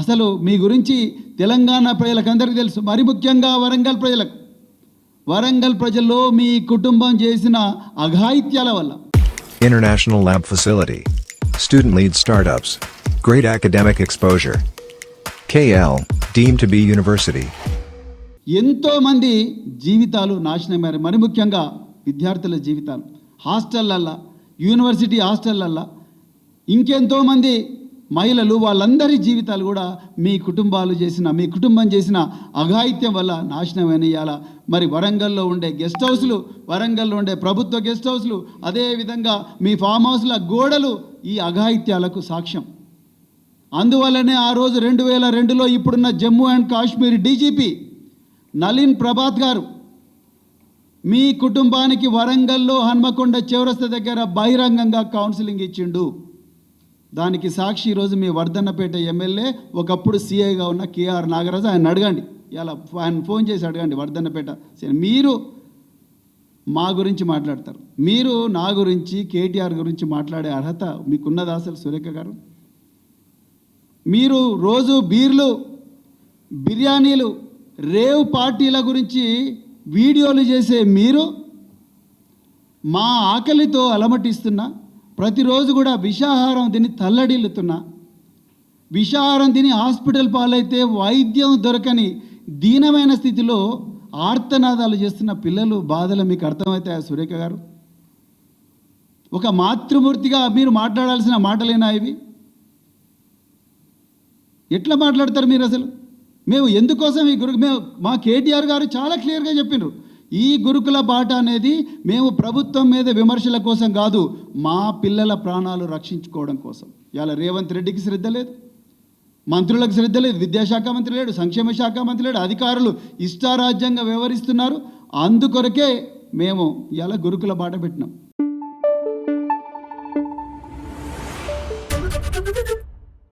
అసలు మీ గురించి తెలంగాణ ప్రజలకు అందరికీ తెలుసు, మరి ముఖ్యంగా వరంగల్ ప్రజలకు. వరంగల్ ప్రజల్లో మీ కుటుంబం చేసిన అఘాయిత్యాల వల్ల. International lab facility, student lead startups, great academic exposure. KL, deemed to be university. ఎంతోమంది జీవితాలు నాశనమయ్యారు, మరి ముఖ్యంగా విద్యార్థుల జీవితాలు. హాస్టళ్ళల్లో, యూనివర్సిటీ హాస్టళ్ళల్లో ఇంకెంతోమంది మహిళలు, వాళ్ళందరి జీవితాలు కూడా మీ కుటుంబం చేసిన అఘాయిత్యం వల్ల నాశనమైన. ఇవాళ మరి వరంగల్లో ఉండే గెస్ట్ హౌస్లు, వరంగల్లో ఉండే ప్రభుత్వ గెస్ట్ హౌస్లు, అదేవిధంగా మీ ఫామ్ హౌస్ల గోడలు ఈ అఘాయిత్యాలకు సాక్ష్యం. అందువల్లనే ఆ రోజు 2002లో ఇప్పుడున్న జమ్మూ అండ్ కాశ్మీర్ డీజీపీ నలిన్ ప్రభాత్ గారు మీ కుటుంబానికి వరంగల్లో హన్మకొండ చౌరస్తా దగ్గర బహిరంగంగా కౌన్సిలింగ్ ఇచ్చిండు. దానికి సాక్షి ఈరోజు మీ వర్ధన్నపేట ఎమ్మెల్యే, ఒకప్పుడు సీఐగా ఉన్న కేఆర్ నాగరాజు. ఆయన అడగండి, ఇలా ఆయన ఫోన్ చేసి అడగండి వర్ధన్నపేట. మీరు మా గురించి మాట్లాడతారు, మీరు నా గురించి, కేటీఆర్ గురించి మాట్లాడే అర్హత మీకున్నదా అసలు సురేఖ గారు? మీరు రోజు బీర్లు, బిర్యానీలు, రేవ్ పార్టీల గురించి వీడియోలు చేసే మీరు మా ఆకలితో అలమటిస్తున్నా, ప్రతిరోజు కూడా విషాహారం తిని తల్లడిల్లుతున్నా, విషాహారం తిని హాస్పిటల్ పాలైతే వైద్యం దొరకని దీనమైన స్థితిలో ఆర్తనాదాలు చేస్తున్న పిల్లలు బాధలు మీకు అర్థమవుతాయా సురేఖ గారు? ఒక మాతృమూర్తిగా మీరు మాట్లాడాల్సిన మాటలేనా ఇవి? ఎట్లా మాట్లాడతారు మీరు అసలు? మేము ఎందుకోసం ఈ మేము మా కేటీఆర్ గారు చాలా క్లియర్గా చెప్పినారు, ఈ గురుకుల బాట అనేది మేము ప్రభుత్వం మీద విమర్శల కోసం కాదు, మా పిల్లల ప్రాణాలు రక్షించుకోవడం కోసం. ఇవాళ రేవంత్ రెడ్డికి శ్రద్ధ లేదు, మంత్రులకు శ్రద్ధ లేదు, విద్యాశాఖ మంత్రి లేడు, సంక్షేమ శాఖ మంత్రి లేడు, అధికారులు ఇష్టారాజ్యంగా వ్యవహరిస్తున్నారు. అందుకొరకే మేము ఇలా గురుకుల బాట పెట్టినాం.